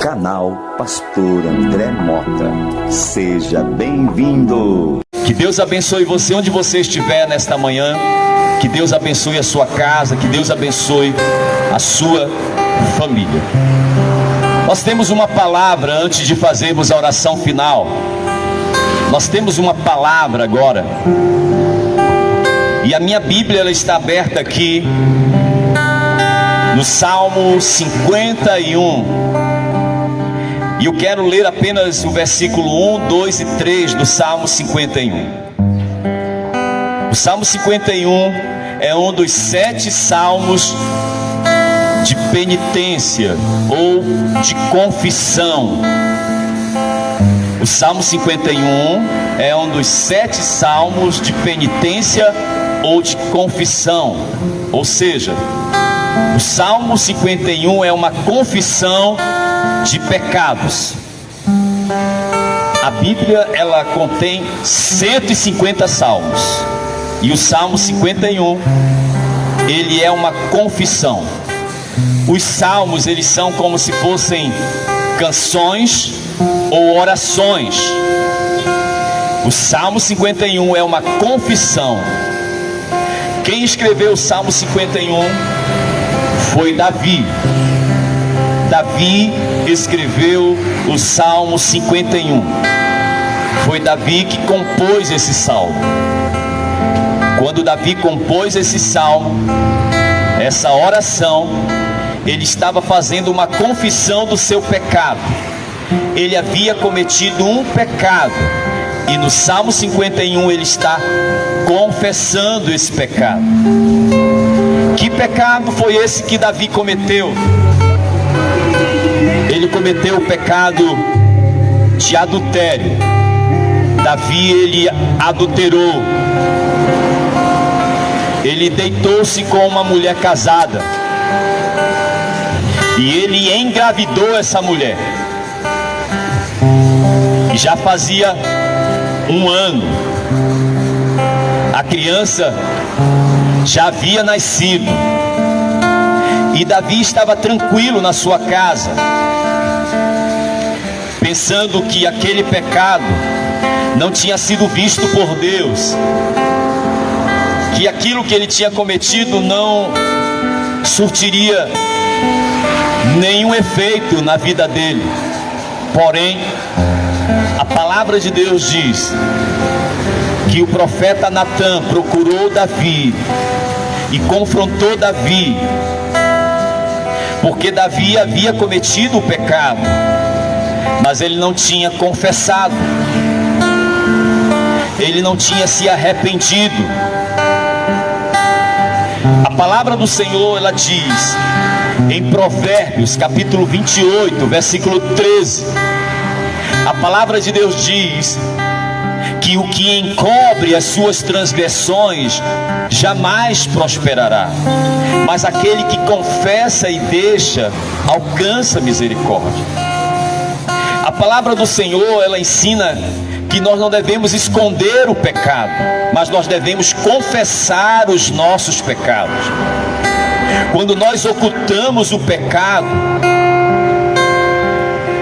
canal Pastor André Mota. Seja bem-vindo. Que Deus abençoe você onde você estiver nesta manhã. Que Deus abençoe a sua casa. Que Deus abençoe a sua família. Nós temos uma palavra antes de fazermos a oração final. Nós temos uma palavra agora. E a minha Bíblia ela está aberta aqui no Salmo 51. E eu quero ler apenas o versículo 1, 2 e 3 do Salmo 51. O Salmo 51 é um dos 7 salmos de penitência ou de confissão. O Salmo 51 é um dos 7 salmos de penitência ou de confissão. Ou seja, o Salmo 51 é uma confissão de pecados. A Bíblia ela contém 150 salmos. E o Salmo 51 ele é uma confissão. Os salmos eles são como se fossem canções ou orações. O Salmo 51 é uma confissão. Quem escreveu o Salmo 51 foi Davi. Davi escreveu o Salmo 51. Foi Davi que compôs esse salmo. Quando Davi compôs esse salmo, essa oração, ele estava fazendo uma confissão do seu pecado. Ele havia cometido um pecado. E no Salmo 51 ele está confessando esse pecado. Que pecado foi esse que Davi cometeu? Ele cometeu o pecado de adultério. Davi ele adulterou. Ele deitou-se com uma mulher casada. E ele engravidou essa mulher. E já fazia 1 ano. A criança já havia nascido. E Davi estava tranquilo na sua casa, pensando que aquele pecado não tinha sido visto por Deus, que aquilo que ele tinha cometido não surtiria nenhum efeito na vida dele. Porém, a palavra de Deus diz que o profeta Natã procurou Davi e confrontou Davi, porque Davi havia cometido o pecado, mas ele não tinha confessado, ele não tinha se arrependido. A palavra do Senhor ela diz em Provérbios capítulo 28 versículo 13, a palavra de Deus diz que o que encobre as suas transgressões jamais prosperará, mas aquele que confessa e deixa alcança misericórdia. A palavra do Senhor ela ensina que nós não devemos esconder o pecado, mas nós devemos confessar os nossos pecados. Quando nós ocultamos o pecado,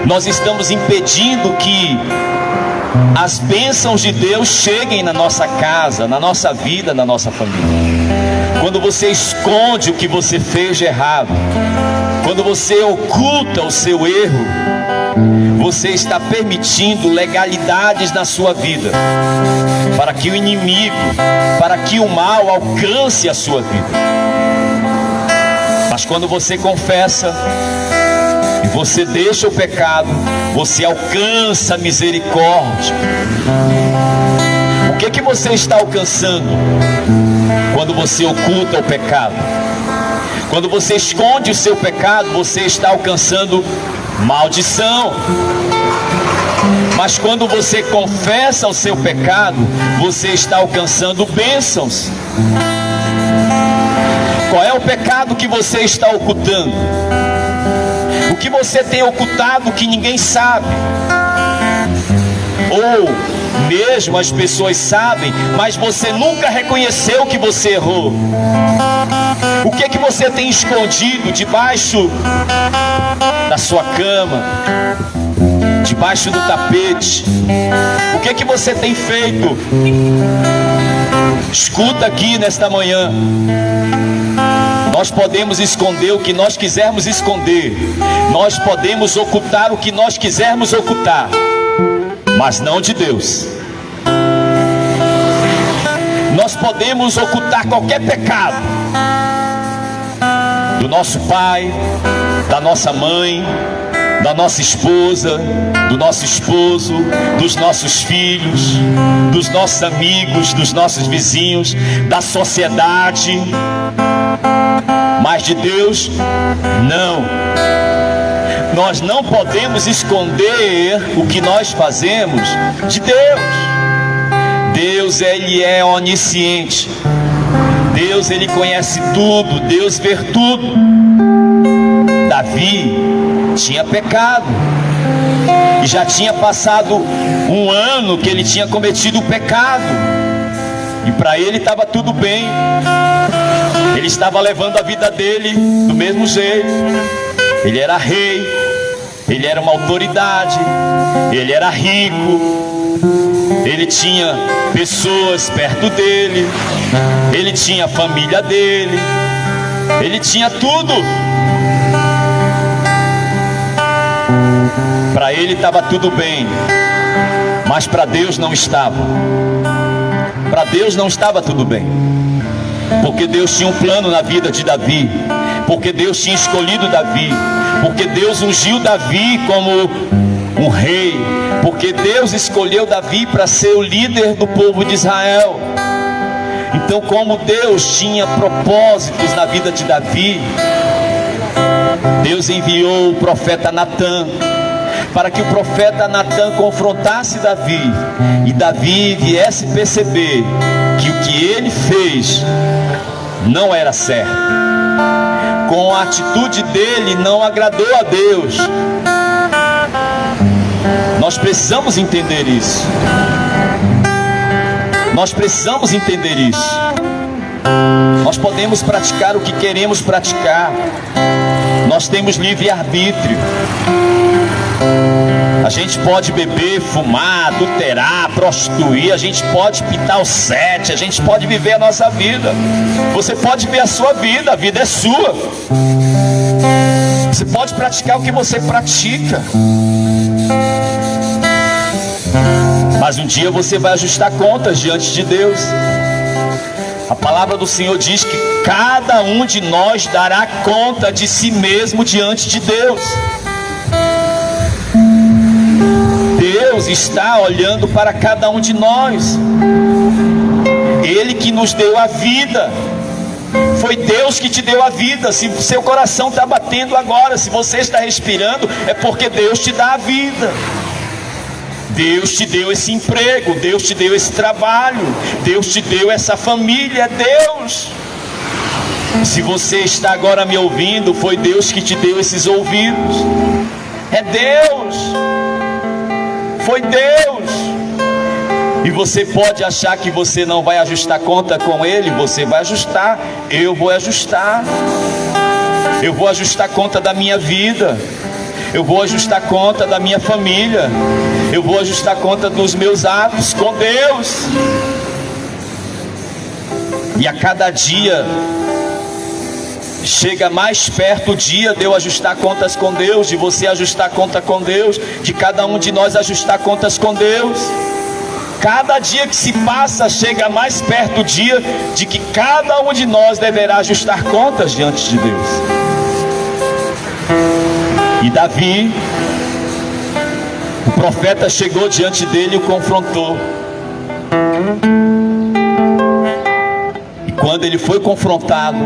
nós estamos impedindo que as bênçãos de Deus cheguem na nossa casa, na nossa vida, na nossa família. Quando você esconde o que você fez de errado, quando você oculta o seu erro, você está permitindo legalidades na sua vida, para que o inimigo, para que o mal alcance a sua vida. Mas quando você confessa e você deixa o pecado, você alcança a misericórdia. O que você está alcançando quando você oculta o pecado? Quando você esconde o seu pecado, você está alcançando maldição. Mas quando você confessa o seu pecado, você está alcançando bênçãos. Qual é o pecado que você está ocultando? O que você tem ocultado que ninguém sabe? Ou mesmo as pessoas sabem, mas você nunca reconheceu que você errou. O que é que você tem escondido debaixo da sua cama, debaixo do tapete? O que é que você tem feito? Escuta aqui nesta manhã. Nós podemos esconder o que nós quisermos esconder. Nós podemos ocultar o que nós quisermos ocultar, mas não de Deus. Nós podemos ocultar qualquer pecado do nosso pai, da nossa mãe, da nossa esposa, do nosso esposo, dos nossos filhos, dos nossos amigos, dos nossos vizinhos, da sociedade, mas de Deus, não. Nós não podemos esconder o que nós fazemos de Deus. Deus, Ele é onisciente. Deus, Ele conhece tudo. Deus vê tudo. Davi tinha pecado, e já tinha passado um ano que ele tinha cometido o pecado, e para ele estava tudo bem. Ele estava levando a vida dele do mesmo jeito. Ele era rei, ele era uma autoridade, ele era rico, ele tinha pessoas perto dele, ele tinha a família dele, ele tinha tudo. Para ele estava tudo bem, mas para Deus não estava. Para Deus não estava tudo bem, porque Deus tinha um plano na vida de Davi, porque Deus tinha escolhido Davi, porque Deus ungiu Davi como um rei, porque Deus escolheu Davi para ser o líder do povo de Israel. Então, como Deus tinha propósitos na vida de Davi, Deus enviou o profeta Natã, para que o profeta Natã confrontasse Davi, e Davi viesse perceber que o que ele fez não era certo. Com a atitude dele não agradou a Deus. Nós precisamos entender isso. Nós precisamos entender isso. Nós podemos praticar o que queremos praticar. Nós temos livre-arbítrio. A gente pode beber, fumar, adulterar, prostituir, a gente pode pitar o sete, a gente pode viver a nossa vida. Você pode ver a sua vida, a vida é sua. Você pode praticar o que você pratica, mas um dia você vai ajustar contas diante de Deus. A palavra do Senhor diz que cada um de nós dará conta de si mesmo diante de Deus. Deus está olhando para cada um de nós. Ele que nos deu a vida. Foi Deus que te deu a vida. Se seu coração está batendo agora, se você está respirando, é porque Deus te dá a vida. Deus te deu esse emprego, Deus te deu esse trabalho, Deus te deu essa família, é Deus. Se você está agora me ouvindo, foi Deus que te deu esses ouvidos. É Deus. Foi Deus. E você pode achar que você não vai ajustar conta com Ele. Você vai ajustar. Eu vou ajustar. Eu vou ajustar conta da minha vida. Eu vou ajustar conta da minha família. Eu vou ajustar conta dos meus atos com Deus. E a cada dia chega mais perto o dia de eu ajustar contas com Deus, de você ajustar conta com Deus, de cada um de nós ajustar contas com Deus. Cada dia que se passa, chega mais perto o dia de que cada um de nós deverá ajustar contas diante de Deus. E Davi, o profeta chegou diante dele e o confrontou. E quando ele foi confrontado,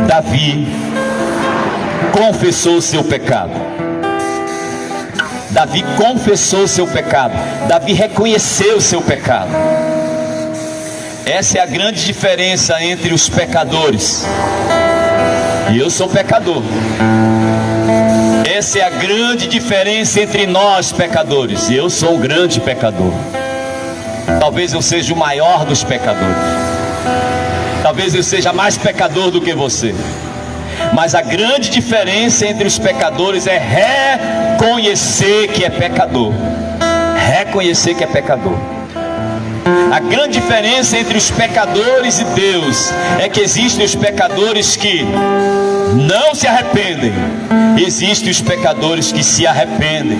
Davi confessou o seu pecado. Davi confessou o seu pecado. Davi reconheceu o seu pecado. Essa é a grande diferença entre os pecadores. E eu sou pecador. Essa é a grande diferença entre nós pecadores. E eu sou um grande pecador. Talvez eu seja o maior dos pecadores. Talvez eu seja mais pecador do que você. Mas a grande diferença entre os pecadores é reconhecer que é pecador. Reconhecer que é pecador. A grande diferença entre os pecadores e Deus é que existem os pecadores que não se arrependem. Existem os pecadores que se arrependem.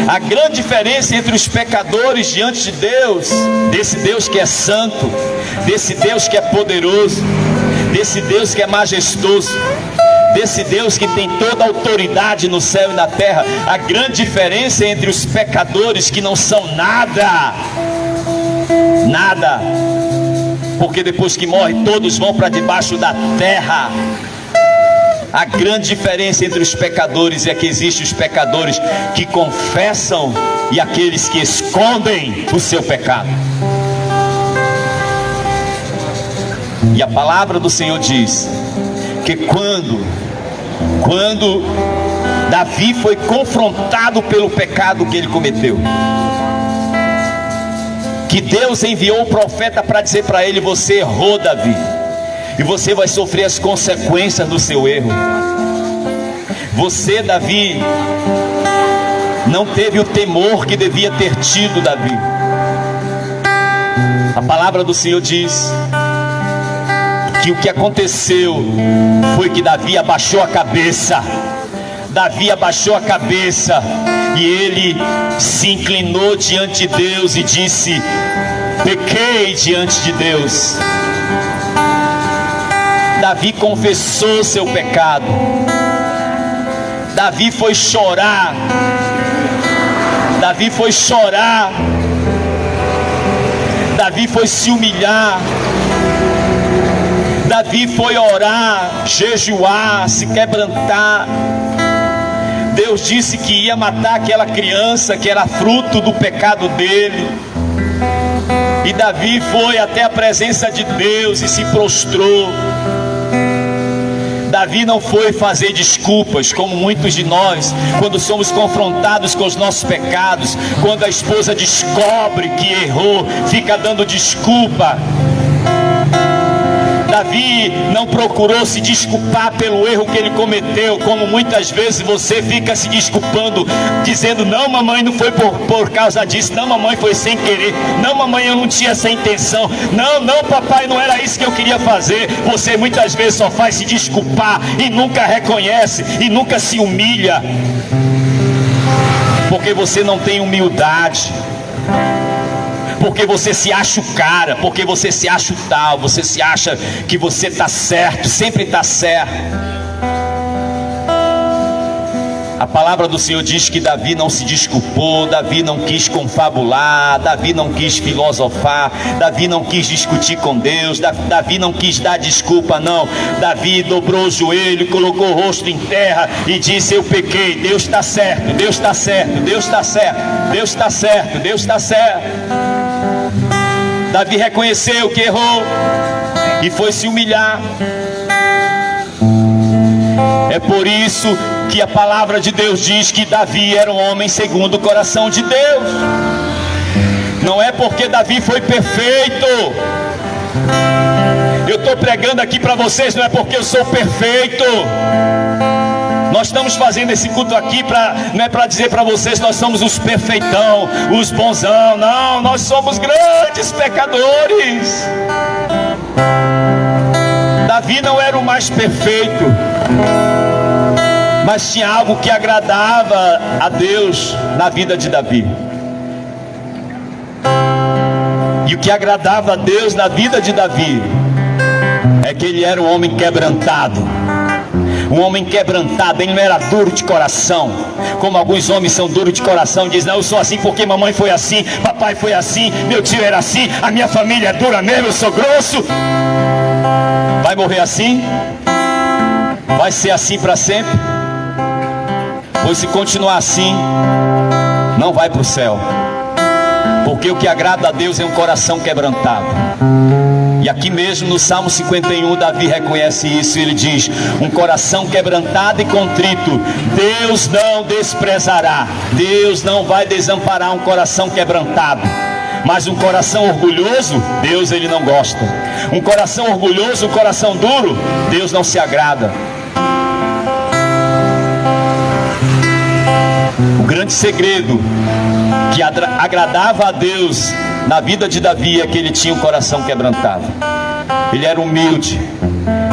A grande diferença entre os pecadores diante de Deus, desse Deus que é santo, desse Deus que é poderoso, desse Deus que é majestoso, desse Deus que tem toda a autoridade no céu e na terra. A grande diferença entre os pecadores que não são nada, porque depois que morrem todos vão para debaixo da terra. A grande diferença entre os pecadores é que existem os pecadores que confessam e aqueles que escondem o seu pecado. E a palavra do Senhor diz que quando Davi foi confrontado pelo pecado que ele cometeu, que Deus enviou o profeta para dizer para ele: você errou, Davi, e você vai sofrer as consequências do seu erro. Você, Davi, não teve o temor que devia ter tido, Davi. A palavra do Senhor diz que o que aconteceu foi que Davi abaixou a cabeça. Davi abaixou a cabeça e ele se inclinou diante de Deus e disse: pequei diante de Deus. Davi confessou seu pecado. Davi foi chorar. Davi foi chorar. Davi foi se humilhar. Davi foi orar, jejuar, se quebrantar. Deus disse que ia matar aquela criança que era fruto do pecado dele. E Davi foi até a presença de Deus e se prostrou. Davi não foi fazer desculpas, como muitos de nós, quando somos confrontados com os nossos pecados, quando a esposa descobre que errou, fica dando desculpa. Davi não procurou se desculpar pelo erro que ele cometeu, como muitas vezes você fica se desculpando, dizendo: não, mamãe, não foi por causa disso, não, mamãe, foi sem querer, não, mamãe, eu não tinha essa intenção, não, papai, não era isso que eu queria fazer. Você muitas vezes só faz se desculpar e nunca reconhece e nunca se humilha, porque você não tem humildade, porque você se acha o cara, porque você se acha o tal, você se acha que você está certo, sempre está certo. A palavra do Senhor diz que Davi não se desculpou, Davi não quis confabular, Davi não quis filosofar, Davi não quis discutir com Deus, Davi não quis dar desculpa, não. Davi dobrou o joelho, colocou o rosto em terra e disse: eu pequei, Deus está certo, Deus está certo, Deus está certo, Deus está certo, Deus está certo. Davi reconheceu que errou e foi se humilhar. É por isso que a palavra de Deus diz que Davi era um homem segundo o coração de Deus. Não é porque Davi foi perfeito. Eu estou pregando aqui para vocês, não é porque eu sou perfeito. Nós estamos fazendo esse culto aqui não é para dizer para vocês nós somos os perfeitão, os bonzão. Não, nós somos grandes pecadores. Davi não era o mais perfeito, mas tinha algo que agradava a Deus na vida de Davi. E o que agradava a Deus na vida de Davi é que ele era um homem quebrantado. Um homem quebrantado, ele não era duro de coração, como alguns homens são duros de coração, dizem: não, eu sou assim porque mamãe foi assim, papai foi assim, meu tio era assim, a minha família é dura mesmo, eu sou grosso. Vai morrer assim? Vai ser assim para sempre? Pois se continuar assim, não vai para o céu. Porque o que agrada a Deus é um coração quebrantado. E aqui mesmo no Salmo 51, Davi reconhece isso. Ele diz: um coração quebrantado e contrito Deus não desprezará. Deus não vai desamparar um coração quebrantado. Mas um coração orgulhoso, Deus ele não gosta. Um coração orgulhoso, um coração duro, Deus não se agrada. O grande segredo que agradava a Deus na vida de Davi é que ele tinha um coração quebrantado. Ele era humilde,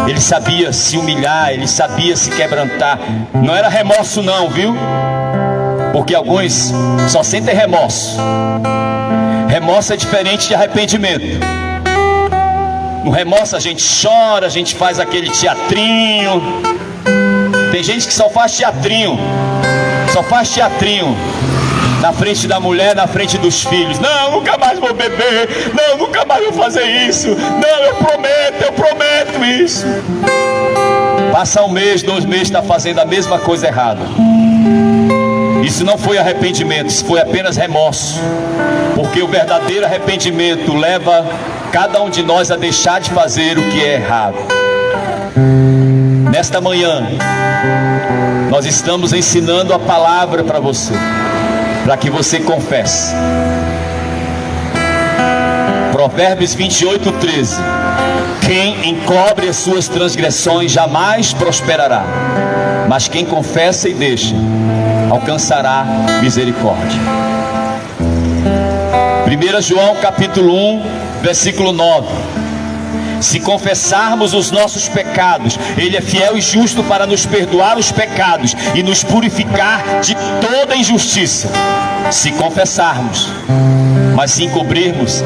ele sabia se humilhar, ele sabia se quebrantar. Não era remorso não, viu? Porque alguns só sentem remorso. Remorso é diferente de arrependimento. No remorso a gente chora, a gente faz aquele teatrinho. Tem gente que só faz teatrinho. Só faz teatrinho na frente da mulher, na frente dos filhos. Não, nunca mais vou beber. Não, nunca mais vou fazer isso. Não, eu prometo isso. Passa um mês, 2 meses, está fazendo a mesma coisa errada. Isso não foi arrependimento, isso foi apenas remorso. Porque o verdadeiro arrependimento leva cada um de nós a deixar de fazer o que é errado. Nesta manhã, nós estamos ensinando a palavra para você, para que você confesse. Provérbios 28:13. Quem encobre as suas transgressões jamais prosperará, mas quem confessa e deixa alcançará misericórdia. 1 João capítulo 1, versículo 9. Se confessarmos os nossos pecados, Ele é fiel e justo para nos perdoar os pecados e nos purificar de toda injustiça. Se confessarmos, mas se encobrirmos,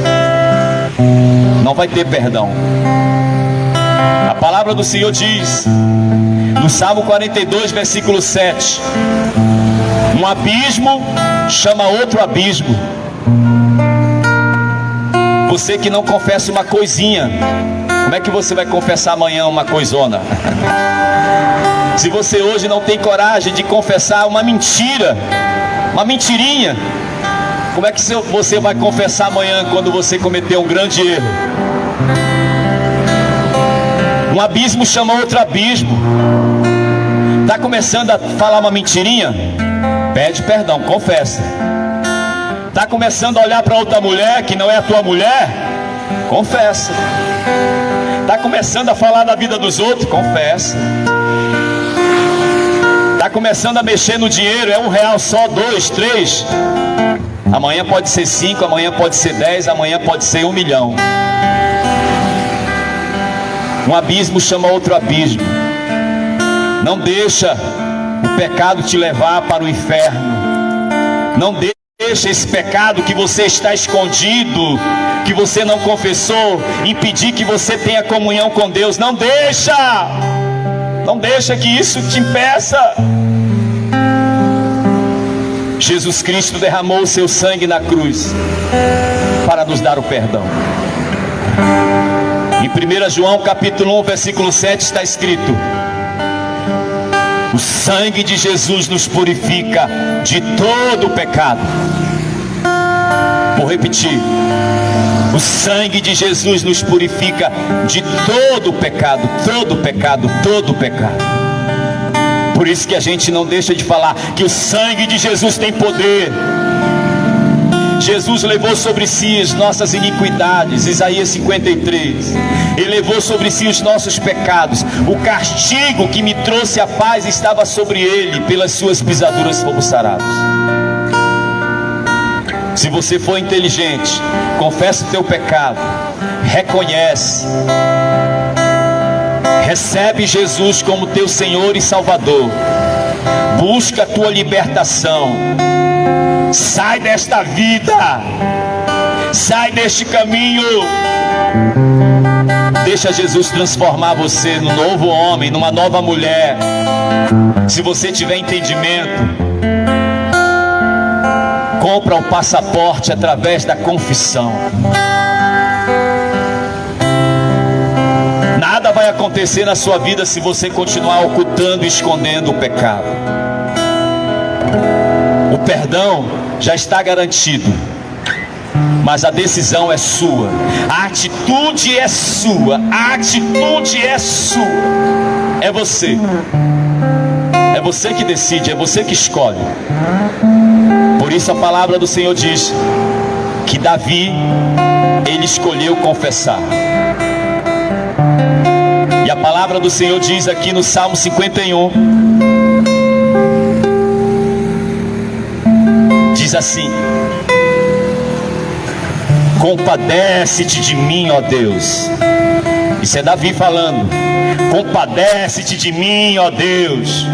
não vai ter perdão. A palavra do Senhor diz, no Salmo 42, versículo 7, um abismo chama outro abismo. Você que não confessa uma coisinha, como é que você vai confessar amanhã uma coisona? Se você hoje não tem coragem de confessar uma mentira, uma mentirinha, como é que você vai confessar amanhã quando você cometeu um grande erro? Um abismo chama outro abismo. Está começando a falar uma mentirinha? Pede perdão, confessa. Está começando a olhar para outra mulher que não é a tua mulher? Confessa. Está começando a falar da vida dos outros? Confessa. Está começando a mexer no dinheiro, é R$1 só, 2, 3. Amanhã pode ser 5, amanhã pode ser 10, amanhã pode ser 1 milhão. Um abismo chama outro abismo. Não deixa o pecado te levar para o inferno. Não deixa esse pecado que você está escondido, que você não confessou, impedir que você tenha comunhão com Deus. Não deixa. Não deixa que isso te impeça. Jesus Cristo derramou o seu sangue na cruz para nos dar o perdão. Em 1 João capítulo 1, versículo 7 está escrito: o sangue de Jesus nos purifica de todo o pecado. Vou repetir: o sangue de Jesus nos purifica de todo o pecado, todo o pecado, todo o pecado. Por isso que a gente não deixa de falar que o sangue de Jesus tem poder. Jesus levou sobre si as nossas iniquidades, Isaías 53. Ele levou sobre si os nossos pecados. O castigo que me trouxe a paz estava sobre ele, pelas suas pisaduras fomos sarados. Se você for inteligente, confessa o teu pecado, reconhece, recebe Jesus como teu Senhor e Salvador, busca a tua libertação, sai desta vida, sai deste caminho, deixa Jesus transformar você num novo homem, numa nova mulher. Se você tiver entendimento, compra o passaporte através da confissão. Nada vai acontecer na sua vida se você continuar ocultando e escondendo o pecado. O perdão já está garantido, mas a decisão é sua, a atitude é sua, a atitude é sua. É você que decide, é você que escolhe. Por isso a palavra do Senhor diz que Davi, ele escolheu confessar. E a palavra do Senhor diz aqui no Salmo 51, diz assim: compadece-te de mim, ó Deus. Isso é Davi falando. Compadece-te de mim, ó Deus,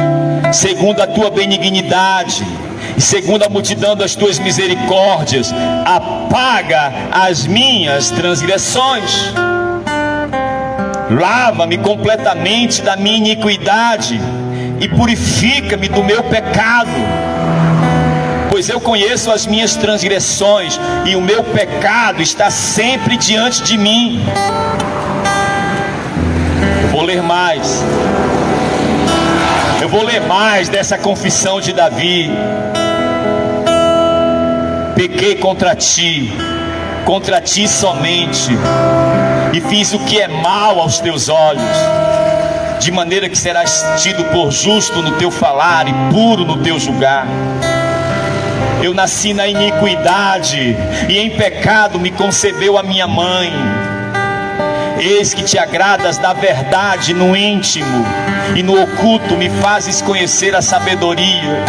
segundo a tua benignidade e segundo a multidão das tuas misericórdias, apaga as minhas transgressões. Lava-me completamente da minha iniquidade e purifica-me do meu pecado, pois eu conheço as minhas transgressões e o meu pecado está sempre diante de mim. Eu vou ler mais dessa confissão de Davi. Pequei contra ti somente, e fiz o que é mal aos teus olhos, de maneira que serás tido por justo no teu falar e puro no teu julgar. Eu nasci na iniquidade, e em pecado me concebeu a minha mãe. Eis que te agradas da verdade no íntimo, e no oculto me fazes conhecer a sabedoria.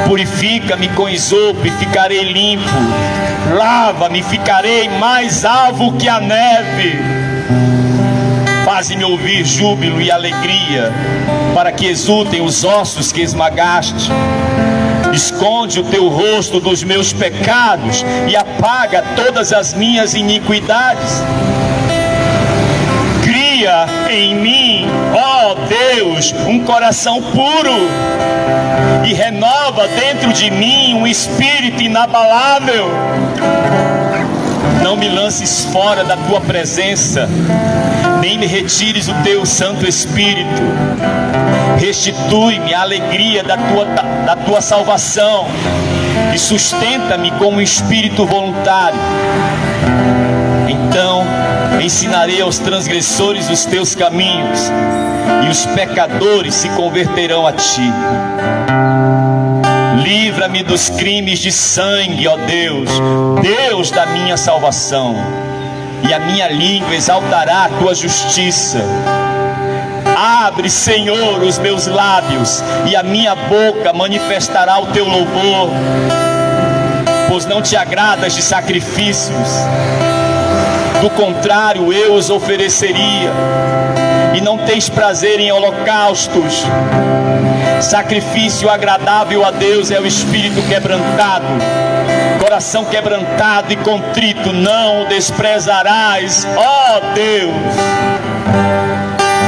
Purifica-me com esopo e ficarei limpo. Lava-me e ficarei mais alvo que a neve. Faze-me ouvir júbilo e alegria, para que exultem os ossos que esmagaste. Esconde o teu rosto dos meus pecados e apaga todas as minhas iniquidades. Cria em mim, ó Deus, um coração puro, e renova dentro de mim um espírito inabalável. Não me lances fora da tua presença, nem me retires o teu Santo Espírito. Restitui-me a alegria da tua salvação e sustenta-me com um espírito voluntário. Então ensinarei aos transgressores os teus caminhos, e os pecadores se converterão a ti. Livra-me dos crimes de sangue, ó Deus, Deus da minha salvação, e a minha língua exaltará a tua justiça. Abre, Senhor, os meus lábios, e a minha boca manifestará o teu louvor, pois não te agradas de sacrifícios, do contrário eu os ofereceria. E não tens prazer em holocaustos. Sacrifício agradável a Deus é o espírito quebrantado. Coração quebrantado e contrito não o desprezarás, ó Deus.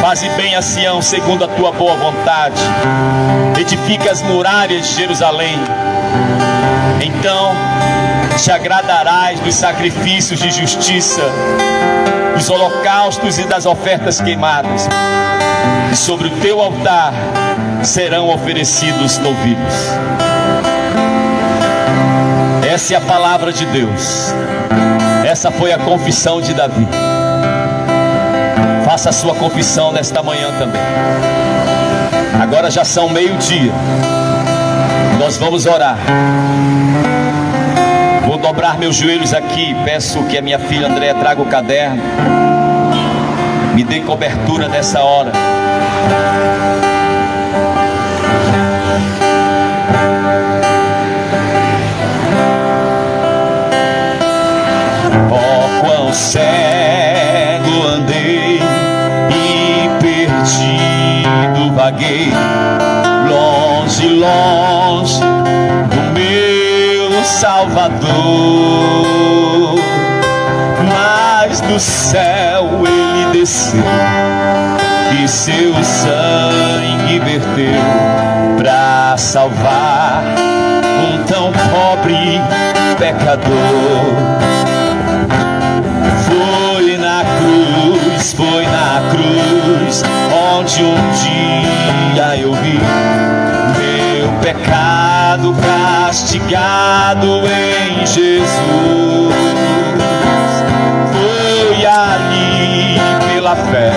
Faze bem a Sião segundo a tua boa vontade. Edifica as muralhas de Jerusalém. Então te agradarás dos sacrifícios de justiça, dos holocaustos e das ofertas queimadas, e sobre o teu altar serão oferecidos novilhos. Essa é a palavra de Deus. Essa foi a confissão de Davi. Faça a sua confissão nesta manhã também. Agora já são 12:00. Nós vamos orar. Vou dobrar meus joelhos aqui. Peço que a minha filha Andréia traga o caderno. Me dê cobertura nessa hora. Oh, quão cego andei e perdido vaguei, longe, longe do meu Salvador. Mas do céu ele desceu e seu sangue verteu pra salvar um tão pobre pecador. Foi na cruz onde um dia eu vi meu pecado castigado em Jesus. Foi ali pela fé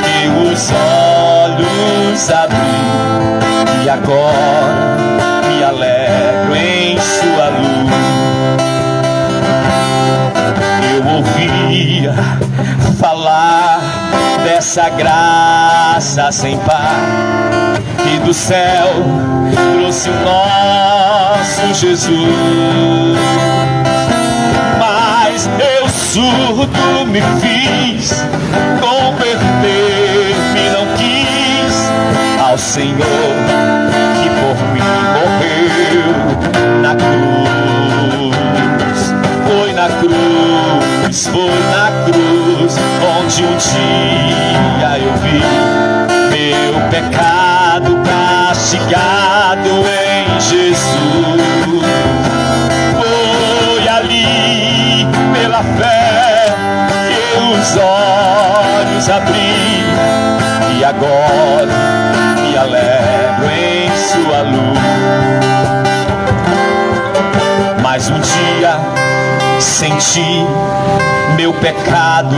que os olhos abri, e agora me alegro em sua luz. falar dessa graça sem par que do céu trouxe o nosso Jesus. Mas eu surdo me fiz, converter-me não quis ao Senhor que por mim morreu na cruz. Foi na cruz, foi na cruz, onde um dia eu vi meu pecado castigado em Jesus. Foi ali, pela fé, que os olhos abri, e agora me alegro em sua luz. Mas um dia senti meu pecado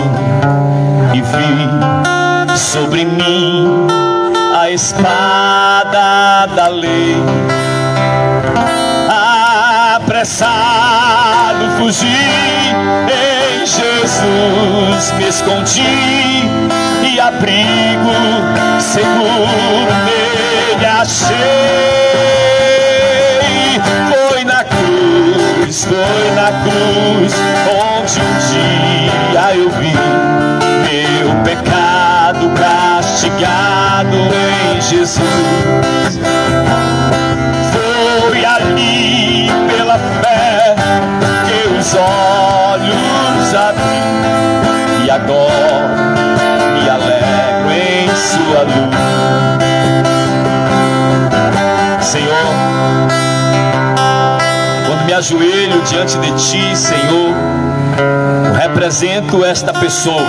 e vi sobre mim a espada da lei. Apressado fugi, em Jesus me escondi, e abrigo seguro nele achei. Foi na cruz, onde um dia eu vi meu pecado castigado em Jesus. Foi ali, pela fé, que os olhos abri, e agora me alegro em sua luz. Senhor, quando me ajoelho diante de Ti, Senhor, eu represento esta pessoa,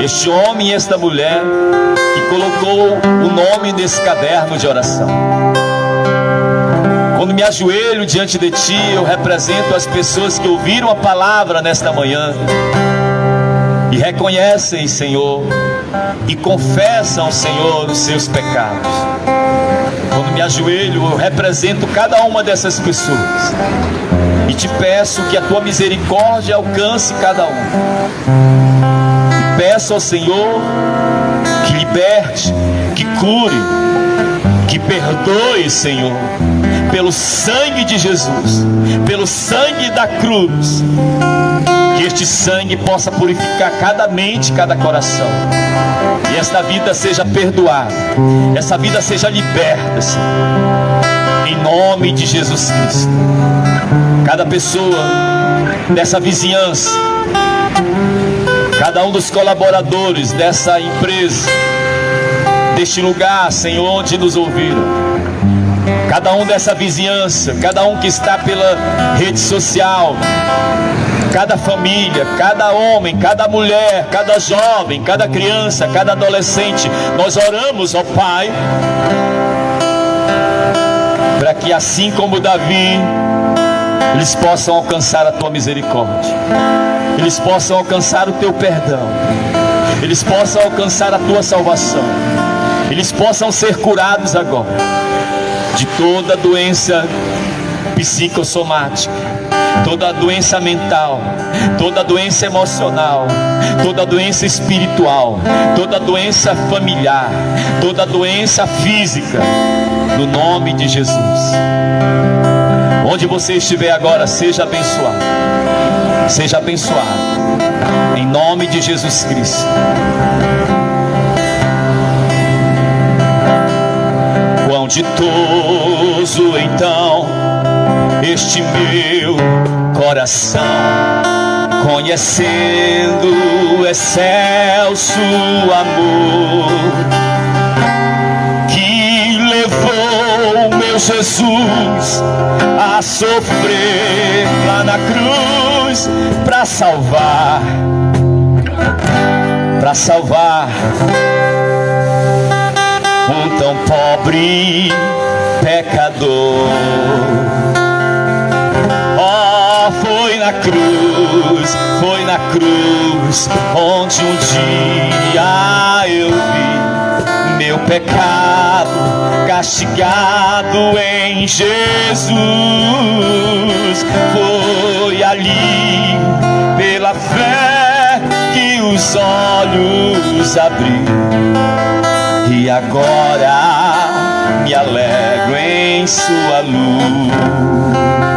este homem e esta mulher que colocou o nome nesse caderno de oração. Quando me ajoelho diante de Ti, eu represento as pessoas que ouviram a palavra nesta manhã e reconhecem, Senhor, e confessam, Senhor, os seus pecados. Quando me ajoelho, eu represento cada uma dessas pessoas e te peço que a Tua misericórdia alcance cada um. Peço ao Senhor que liberte, que cure, que perdoe, Senhor, pelo sangue de Jesus, pelo sangue da cruz. Que este sangue possa purificar cada mente, cada coração, e esta vida seja perdoada, essa vida seja liberta, Senhor, em nome de Jesus Cristo. Cada pessoa dessa vizinhança, cada um dos colaboradores dessa empresa, deste lugar, Senhor, onde nos ouviram, cada um dessa vizinhança, cada um que está pela rede social, cada família, cada homem, cada mulher, cada jovem, cada criança, cada adolescente, nós oramos, ó Pai, para que assim como Davi, eles possam alcançar a Tua misericórdia, eles possam alcançar o Teu perdão, eles possam alcançar a Tua salvação, eles possam ser curados agora de toda doença psicossomática, toda doença mental, toda doença emocional, toda doença espiritual, toda doença familiar, toda doença física, no nome de Jesus. Onde você estiver agora, seja abençoado, seja abençoado, em nome de Jesus Cristo. Quão ditoso então este meu coração, conhecendo o excelso amor que levou meu Jesus a sofrer lá na cruz para salvar um tão pobre pecador. Oh, foi na cruz, onde um dia eu vi meu pecado castigado em Jesus. Foi ali, pela fé, que olhos abri, e agora me alegro em sua luz.